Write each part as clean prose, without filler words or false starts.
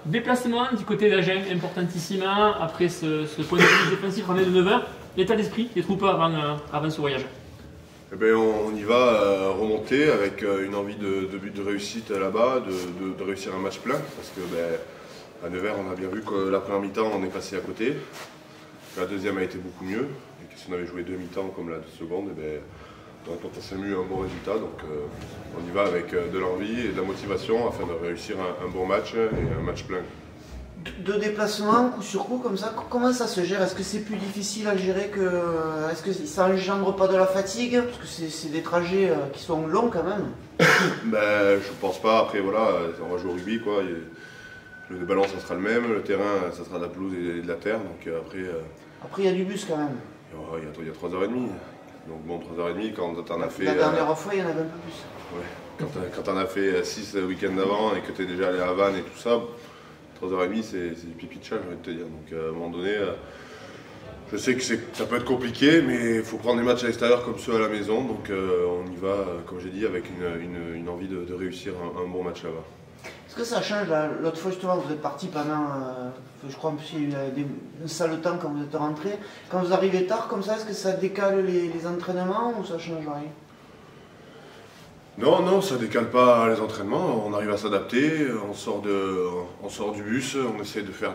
Déplacement du côté d'Agen, importantissima. Après ce point de vue défensif ramené de 9 heures, l'état d'esprit des troupes avant ce voyage. Eh ben, on y va remonter avec une envie de but de réussite là-bas, de réussir un match plein. Parce que à Nevers, on a bien vu que la première mi-temps, on est passé à côté. La deuxième a été beaucoup mieux. Et que si on avait joué deux mi-temps comme la seconde, eh ben, on aurait potentiellement eu un bon résultat. Donc on y va avec de l'envie et de la motivation afin de réussir un bon match et un match plein. Deux déplacements, coup sur coup, comme ça, comment ça se gère? Est-ce que c'est plus difficile à gérer que... Est-ce que ça engendre pas de la fatigue? Parce que c'est des trajets qui sont longs quand même. Ben, je pense pas. Après, voilà, on va jouer au rugby, quoi. Le ballon, ça sera le même. Le terrain, ça sera de la pelouse et de la terre. Donc Après, il y a du bus quand même. il y a 3h30. Donc bon, 3h30, quand t'en as fait... La dernière fois, il y en avait un peu plus. Ouais. Quand t'en as fait 6 le week-end d'avant et que t'es déjà allé à Vannes et tout ça, 3h30, c'est du pipi de chat, j'ai envie de te dire. Donc à un moment donné, je sais que ça peut être compliqué, mais il faut prendre des matchs à l'extérieur comme ceux à la maison. Donc on y va, comme j'ai dit, avec une envie de réussir un bon match là-bas. Est-ce que ça change? L'autre fois, justement, vous êtes parti pendant, je crois qu'il y a eu un sale temps quand vous êtes rentré. Quand vous arrivez tard comme ça, est-ce que ça décale les entraînements ou ça change rien? Non, ça décale pas les entraînements, on arrive à s'adapter, on sort du bus, on essaie de faire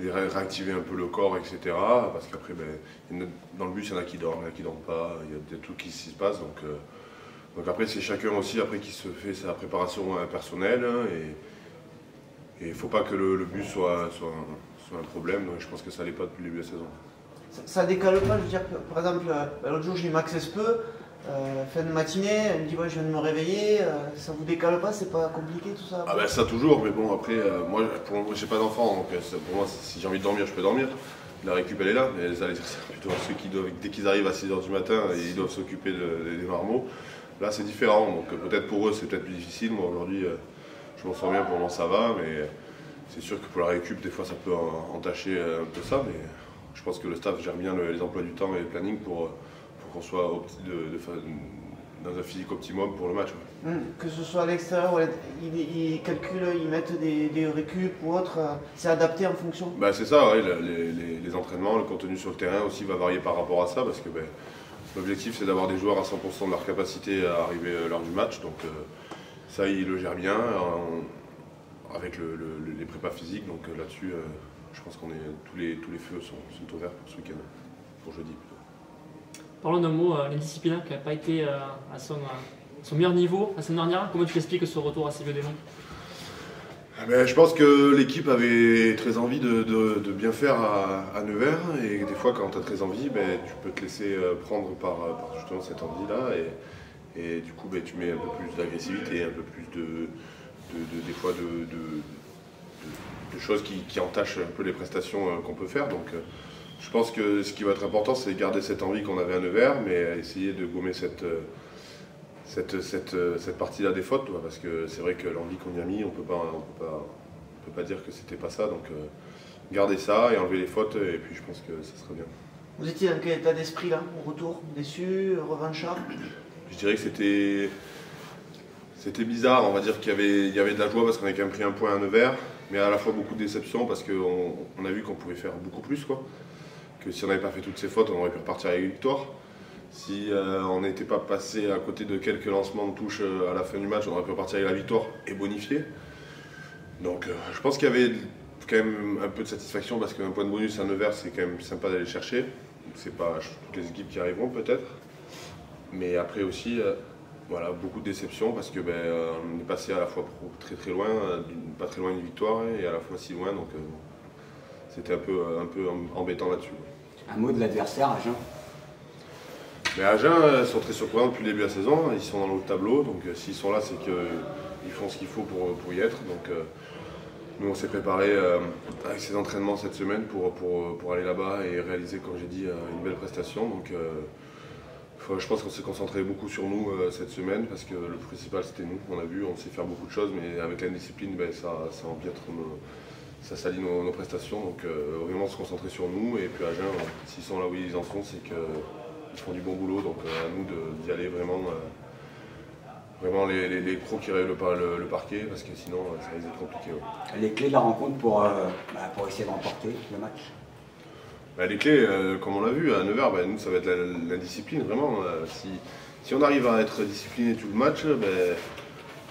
réactiver un peu le corps, etc. Parce qu'après, dans le bus, il y en a qui dorment, il y en a qui dorment pas, il y a des trucs qui se passent. Donc après, c'est chacun aussi après qui se fait sa préparation personnelle. Et il ne faut pas que le bus soit un problème, donc je pense que ça n'allait pas depuis le début de la saison. Ça décale pas, je veux dire, par exemple, l'autre jour, j'ai eu Max Espeux. Fin de matinée, elle me dit ouais, je viens de me réveiller, ça vous décale pas, c'est pas compliqué tout ça? Ah ben ça toujours, mais bon après, moi j'ai pas d'enfant, donc pour moi si j'ai envie de dormir, je peux dormir. La récup elle est là, mais ça c'est plutôt ceux qui doivent, dès qu'ils arrivent à 6h du matin, ils doivent s'occuper des marmots. Là c'est différent, donc peut-être pour eux c'est peut-être plus difficile, moi aujourd'hui je m'en sors bien, pour le moment ça va, mais c'est sûr que pour la récup des fois ça peut entacher un peu ça, mais je pense que le staff gère bien les emplois du temps et le planning pour qu'on soit dans un physique optimum pour le match. Ouais. Que ce soit à l'extérieur, ils calculent, ils mettent des récup ou autre, c'est adapté en fonction? C'est ça, ouais, les entraînements, le contenu sur le terrain aussi va varier par rapport à ça, parce que l'objectif c'est d'avoir des joueurs à 100% de leur capacité à arriver lors du match, donc ça il le gère bien avec les prépas physiques, donc là-dessus je pense qu'on est tous les feux sont ouverts pour ce week-end, pour jeudi plutôt. Parlons d'un mot, l'indiscipline qui n'a pas été à son meilleur niveau la semaine dernière. Comment tu expliques ce retour à ces vieux démons? Je pense que l'équipe avait très envie de bien faire à Nevers, et des fois quand tu as très envie, tu peux te laisser prendre par justement cette envie-là, et du coup tu mets un peu plus d'agressivité, un peu plus des fois de choses qui entachent un peu les prestations qu'on peut faire. Donc, je pense que ce qui va être important, c'est garder cette envie qu'on avait à Nevers, mais essayer de gommer cette partie-là des fautes, parce que c'est vrai que l'envie qu'on y a mis, on peut pas dire que c'était pas ça. Donc garder ça et enlever les fautes, et puis je pense que ça sera bien. Vous étiez dans quel état d'esprit là, au retour? Déçu, revanchard? Je dirais que c'était bizarre, on va dire qu'il y avait de la joie parce qu'on avait quand même pris un point à Nevers, mais à la fois beaucoup de déception parce qu'on a vu qu'on pouvait faire beaucoup plus, quoi. Que si on n'avait pas fait toutes ces fautes, on aurait pu repartir avec une victoire. Si on n'était pas passé à côté de quelques lancements de touche à la fin du match, on aurait pu repartir avec la victoire et bonifier. Donc je pense qu'il y avait quand même un peu de satisfaction parce qu'un point de bonus à Nevers, c'est quand même sympa d'aller le chercher. C'est pas toutes les équipes qui arriveront peut-être. Mais après aussi, voilà, beaucoup de déception parce que on est passé à la fois très très loin, pas très loin d'une victoire et à la fois si loin. Donc c'était un peu embêtant là-dessus. Un mot de l'adversaire, Agen? Agen sont très surprenants depuis le début de la saison, ils sont dans le haut de tableau, donc s'ils sont là, c'est qu'ils font ce qu'il faut pour y être. Donc nous on s'est préparé avec ces entraînements cette semaine pour aller là-bas et réaliser, comme j'ai dit, une belle prestation. Donc je pense qu'on s'est concentré beaucoup sur nous cette semaine parce que le principal c'était nous. On a vu, on sait faire beaucoup de choses, mais avec l'indiscipline, ça empiètre ça salit nos prestations. Donc vraiment se concentrer sur nous, et puis Agen, s'ils sont là où ils en sont, c'est qu'ils font du bon boulot. Donc à nous d'y aller vraiment vraiment les pros qui règlent pas le parquet, parce que sinon ça risque d'être compliqué. Ouais. Les clés de la rencontre pour essayer de remporter le match. Les clés, comme on l'a vu à Nevers, nous ça va être la discipline vraiment. Si on arrive à être discipliné tout le match,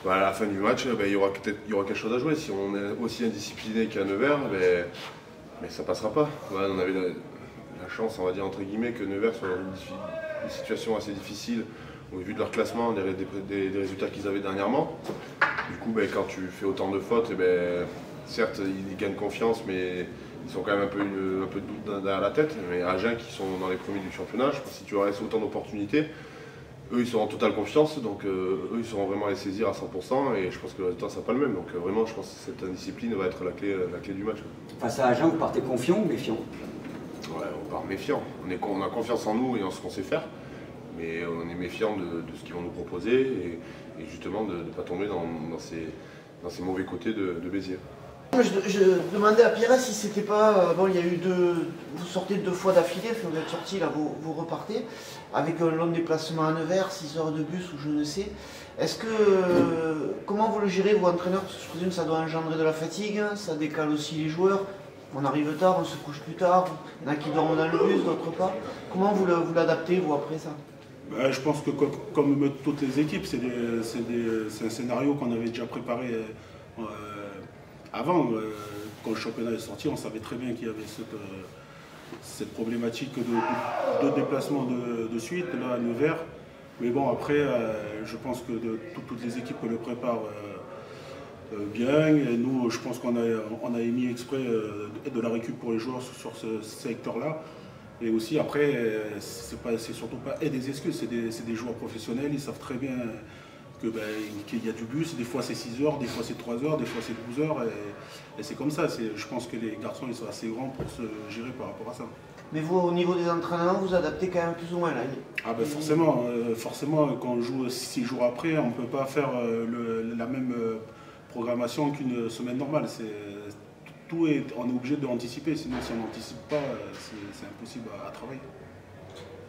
à la fin du match, il y aura quelque chose à jouer. Si on est aussi indiscipliné qu'à Nevers, mais ça passera pas. On avait la chance, on va dire entre guillemets, que Nevers soit dans une situation assez difficile au vu de leur classement, des résultats qu'ils avaient dernièrement. Du coup, quand tu fais autant de fautes, certes ils gagnent confiance, mais ils ont quand même un peu de doute derrière la tête. Mais Agen qui sont dans les premiers du championnat, je pense que si tu leur laisses autant d'opportunités, eux ils sont en totale confiance, donc eux ils sauront vraiment les saisir à 100% et je pense que le résultat sera pas le même. Donc vraiment je pense que cette indiscipline va être la clé du match. Face à Agen, vous partez confiant ou méfiant? Ouais, on part méfiant. On a confiance en nous et en ce qu'on sait faire, mais on est méfiant de ce qu'ils vont nous proposer et justement de ne pas tomber dans ces mauvais côtés de Béziers. Je demandais à Pierre si c'était pas. Bon, il y a eu vous sortez 2 fois d'affilée, vous êtes sorti là, vous repartez, avec un long déplacement à Nevers, 6 heures de bus ou je ne sais. Est-ce que. Comment vous le gérez, vous, entraîneur? Parce que je présume que ça doit engendrer de la fatigue, ça décale aussi les joueurs. On arrive tard, on se couche plus tard, il y en a qui dorment dans le bus, d'autres pas. Comment vous l'adaptez, vous, après ça? Je pense que comme toutes les équipes, c'est un scénario qu'on avait déjà préparé avant. Quand le championnat est sorti, on savait très bien qu'il y avait cette problématique de déplacement de suite, là à Nevers. Mais bon, après, je pense que toutes les équipes le préparent bien. Et nous, je pense qu'on a émis exprès de la récup pour les joueurs sur ce secteur-là. Et aussi, après, c'est surtout pas des excuses, c'est des joueurs professionnels, ils savent très bien qu'il y a du bus, des fois c'est 6 heures, des fois c'est 3 heures, des fois c'est 12 heures, et c'est comme ça. Je pense que les garçons ils sont assez grands pour se gérer par rapport à ça. Mais vous, au niveau des entraînements, vous adaptez quand même plus ou moins là? Forcément, quand on joue 6 jours après, on ne peut pas faire la même programmation qu'une semaine normale. On est obligé d'anticiper, sinon si on n'anticipe pas, c'est impossible à travailler.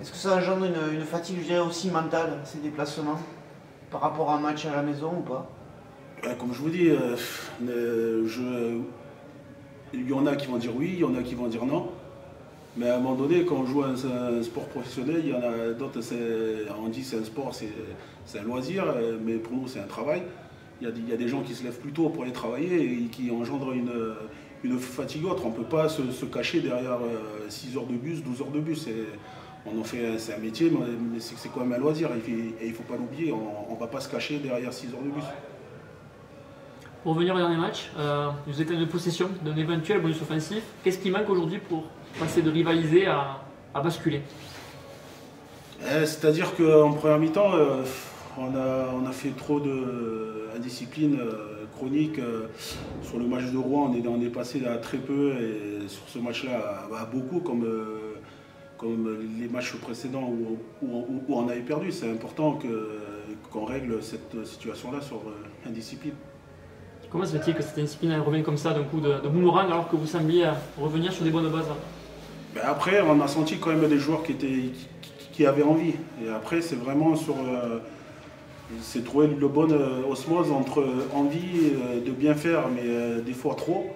Est-ce que ça engendre une fatigue, je dirais, aussi mentale, ces déplacements, par rapport à un match à la maison ou pas? Comme je vous dis, il y en a qui vont dire oui, il y en a qui vont dire non. Mais à un moment donné, quand on joue un sport professionnel, il y en a d'autres, on dit c'est un sport, c'est un loisir, mais pour nous c'est un travail. Il y a des gens qui se lèvent plus tôt pour aller travailler et qui engendrent une fatigue autre. On ne peut pas se cacher derrière 6 heures de bus, 12 heures de bus. C'est un métier, mais c'est quand même un loisir. Et il ne faut pas l'oublier, on ne va pas se cacher derrière 6 heures de bus. Pour revenir au dernier match, vous êtes en possession d'un éventuel bonus offensif. Qu'est-ce qui manque aujourd'hui pour passer de rivaliser à basculer? C'est-à-dire qu'en première mi-temps, on a fait trop d'indiscipline chronique. Sur le match de Rouen, on est passé à très peu, et sur ce match-là, à beaucoup, comme les matchs précédents où on avait perdu. C'est important qu'on règle cette situation-là sur l'indiscipline. Comment se fait-il que cette indiscipline revienne comme ça d'un coup de boomerang alors que vous sembliez revenir sur des bonnes bases? Après, on a senti quand même des joueurs qui avaient envie. Et après, c'est vraiment c'est trouver le bon osmose entre envie de bien faire, mais des fois trop,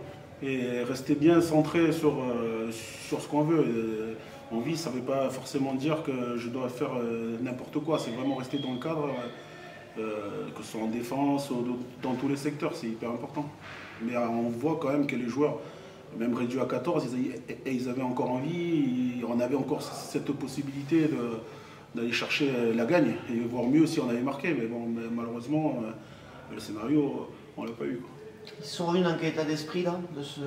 et rester bien centré sur ce qu'on veut. Envie, ça ne veut pas forcément dire que je dois faire n'importe quoi. C'est vraiment rester dans le cadre, que ce soit en défense ou dans tous les secteurs, c'est hyper important. Mais on voit quand même que les joueurs, même réduits à 14, ils avaient encore envie, on avait encore cette possibilité d'aller chercher la gagne, et voire mieux si on avait marqué. Mais bon, malheureusement, le scénario, on ne l'a pas eu. Ils sont revenus dans quel état d'esprit là, de ce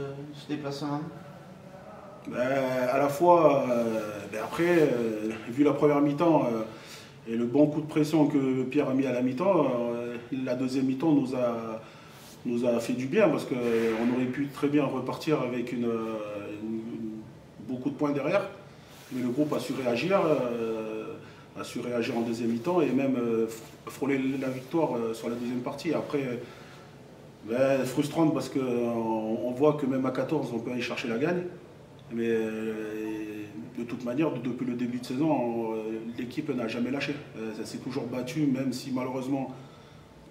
déplacement? À la fois, après, vu la première mi-temps et le bon coup de pression que Pierre a mis à la mi-temps, la deuxième mi-temps nous a fait du bien, parce qu'on aurait pu très bien repartir avec beaucoup de points derrière. Mais le groupe a su réagir en deuxième mi-temps et même frôler la victoire sur la deuxième partie. Après, frustrante parce qu'on voit que même à 14, on peut aller chercher la gagne. Mais de toute manière, depuis le début de saison, l'équipe n'a jamais lâché. Elle s'est toujours battue, même si malheureusement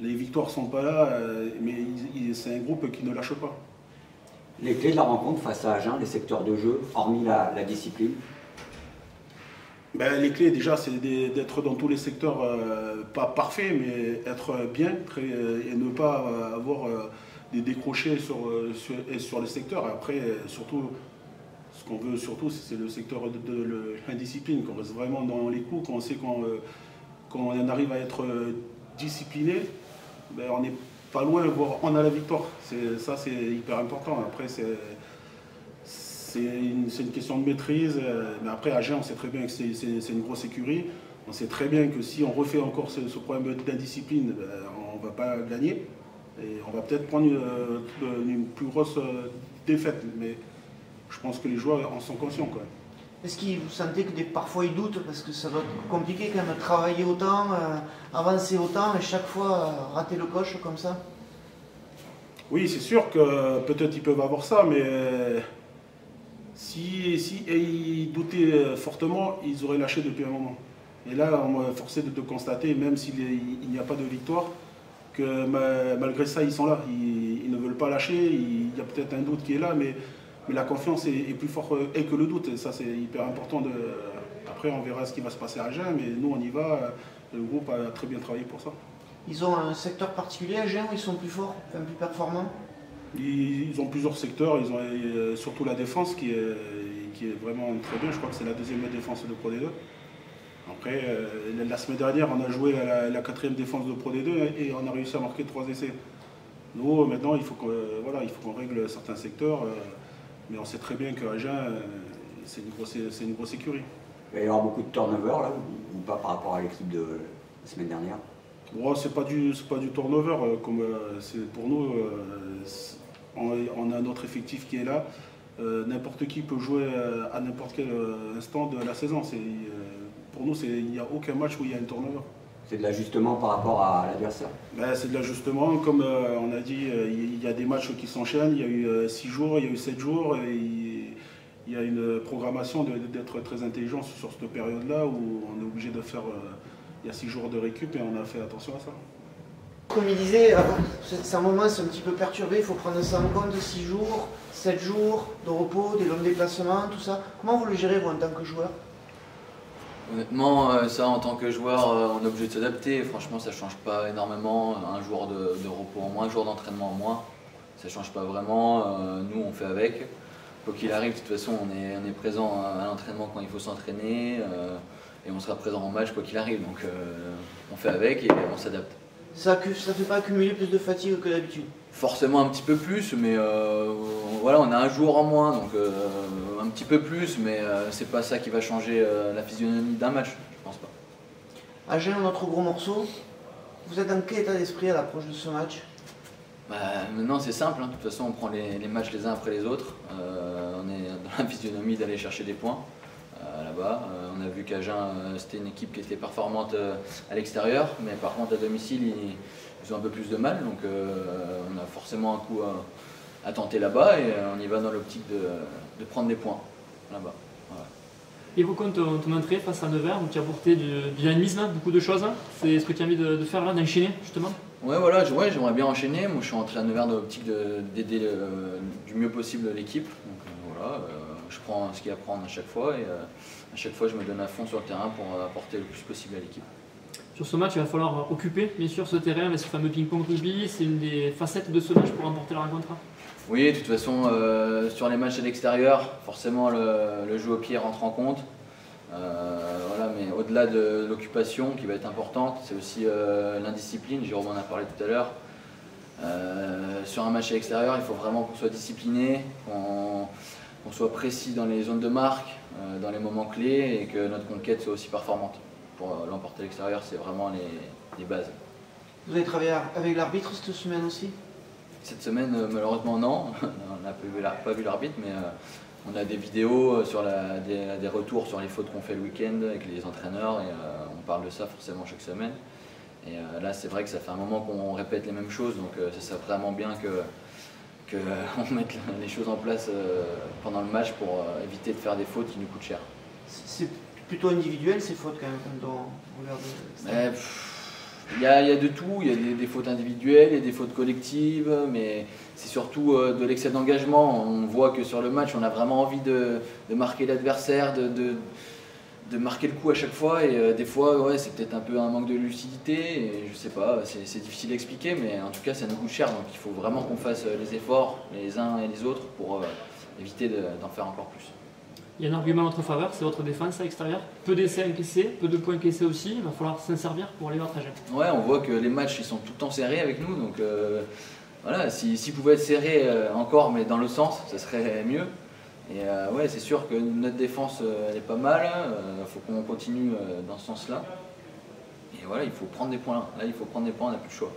les victoires ne sont pas là, mais c'est un groupe qui ne lâche pas. Les clés de la rencontre face à Agen, les secteurs de jeu, hormis la discipline. Ben, les clés déjà c'est d'être dans tous les secteurs, pas parfaits, mais être bien et ne pas avoir des décrochés sur les secteurs. Après, surtout, ce qu'on veut surtout, c'est le secteur de l'indiscipline, qu'on reste vraiment dans les coups, qu'on sait qu'on arrive à être discipliné, ben, on n'est pas loin, voire on a la victoire. Ça c'est hyper important. Après c'est une question de maîtrise, mais après à Agen on sait très bien que c'est une grosse écurie. On sait très bien que si on refait encore ce problème d'indiscipline, ben, on ne va pas gagner. Et on va peut-être prendre une plus grosse défaite. Mais je pense que les joueurs en sont conscients quand même. Est-ce que vous sentez que parfois ils doutent, parce que ça doit être compliqué quand même de travailler autant, avancer autant et chaque fois rater le coche comme ça? Oui, c'est sûr que peut-être ils peuvent avoir ça, mais si ils doutaient fortement, ils auraient lâché depuis un moment. Et là, on est forcé de constater, même s'il n'y a pas de victoire, que malgré ça, ils sont là. Ils ne veulent pas lâcher, il y a peut-être un doute qui est là, mais la confiance est plus forte que le doute. Et ça, c'est hyper important. Après, on verra ce qui va se passer à Agen, mais nous, on y va. Le groupe a très bien travaillé pour ça. Ils ont un secteur particulier à Agen où ils sont plus forts, enfin plus performants? Ils ont plusieurs secteurs. Ils ont surtout la défense qui est vraiment très bien. Je crois que c'est la deuxième défense de Pro D2. Après, la semaine dernière, on a joué la quatrième défense de Pro D2 et on a réussi à marquer 3 essais. Nous, maintenant, il faut qu'on règle certains secteurs. Mais on sait très bien qu'à Agen, c'est une grosse écurie. Il va y avoir beaucoup de turnover là, ou pas par rapport à l'équipe de la semaine dernière? Bon, c'est pas du turnover. Pour nous, on a notre effectif qui est là. N'importe qui peut jouer à n'importe quel instant de la saison. Pour nous, il n'y a aucun match où il y a un turnover. C'est de l'ajustement par rapport à l'adversaire? Ben, c'est de l'ajustement. Comme on a dit, il y a des matchs qui s'enchaînent. Il y a eu 6 jours, il y a eu 7 jours. Et il y a une programmation d'être très intelligent sur cette période-là où on est obligé de faire. Il y a 6 jours de récup et on a fait attention à ça. Comme il disait, c'est un moment, c'est un petit peu perturbé, il faut prendre ça en compte, 6 jours, 7 jours de repos, des longs déplacements, tout ça. Comment vous le gérez, vous, en tant que joueur? Honnêtement, ça en tant que joueur, on est obligé de s'adapter. Franchement, ça ne change pas énormément. Un jour de repos en moins, un jour d'entraînement en moins, ça ne change pas vraiment. Nous, on fait avec. Quoi qu'il arrive, de toute façon, on est présent à l'entraînement quand il faut s'entraîner et on sera présent en match quoi qu'il arrive. Donc, on fait avec et on s'adapte. Ça ne fait pas accumuler plus de fatigue que d'habitude? Forcément un petit peu plus, mais voilà, on a un jour en moins, donc un petit peu plus, mais c'est pas ça qui va changer la physionomie d'un match, je pense pas. Agen, notre gros morceau, vous êtes dans quel état d'esprit à l'approche de ce match? Maintenant c'est simple, hein. De toute façon on prend les matchs les uns après les autres, on est dans la physionomie d'aller chercher des points là-bas. On a vu qu'Agen c'était une équipe qui était performante à l'extérieur, mais par contre à domicile ils ont un peu plus de mal, donc on a forcément un coup à tenter là-bas et on y va dans l'optique de prendre des points là-bas. Voilà. Évoquons ton entrée face à Nevers, où tu as apporté du dynamisme, beaucoup de choses. C'est ce que tu as envie de faire là, d'enchaîner justement? Ouais, voilà, j'aimerais bien enchaîner. Moi je suis rentré à Nevers dans l'optique d'aider du mieux possible l'équipe. Donc voilà, je prends ce qu'il y a à prendre à chaque fois et à chaque fois je me donne à fond sur le terrain pour apporter le plus possible à l'équipe. Sur ce match, il va falloir occuper bien sûr ce terrain avec ce fameux ping-pong rugby. C'est une des facettes de ce match pour remporter la rencontre. Oui, de toute façon, sur les matchs à l'extérieur, forcément le jeu au pied rentre en compte. Voilà, mais au-delà de l'occupation qui va être importante, c'est aussi l'indiscipline. Jérôme en a parlé tout à l'heure. Sur un match à l'extérieur, il faut vraiment qu'on soit discipliné, qu'on soit précis dans les zones de marque, dans les moments clés et que notre conquête soit aussi performante. Pour l'emporter à l'extérieur, c'est vraiment les bases. Vous avez travaillé avec l'arbitre cette semaine aussi? Cette semaine, malheureusement, non. On n'a pas vu l'arbitre, mais on a des vidéos sur des retours sur les fautes qu'on fait le week-end avec les entraîneurs et on parle de ça forcément chaque semaine. Et là, c'est vrai que ça fait un moment qu'on répète les mêmes choses, donc ça serait vraiment bien qu'on mette les choses en place pendant le match pour éviter de faire des fautes qui nous coûtent cher. C'est plutôt individuel ces fautes quand même, quand on regarde. Il y a de tout, il y a des fautes individuelles, il y a des fautes collectives, mais c'est surtout de l'excès d'engagement. On voit que sur le match, on a vraiment envie de marquer l'adversaire, de marquer le coup à chaque fois, et des fois ouais, c'est peut-être un peu un manque de lucidité, et je sais pas, c'est difficile à expliquer, mais en tout cas ça nous coûte cher, donc il faut vraiment qu'on fasse les efforts les uns et les autres pour éviter d'en faire encore plus. Il y a un argument en votre faveur, c'est votre défense à l'extérieur. Peu d'essais encaissés, peu de points encaissés aussi, il va falloir s'en servir pour aller vers Agen. Ouais, on voit que les matchs ils sont tout le temps serrés avec nous, donc voilà, s'ils pouvaient être serrés encore, mais dans le sens, ça serait mieux. Et ouais, c'est sûr que notre défense elle est pas mal, il faut qu'on continue dans ce sens-là. Et voilà, il faut prendre des points là, il faut prendre des points, on n'a plus le choix.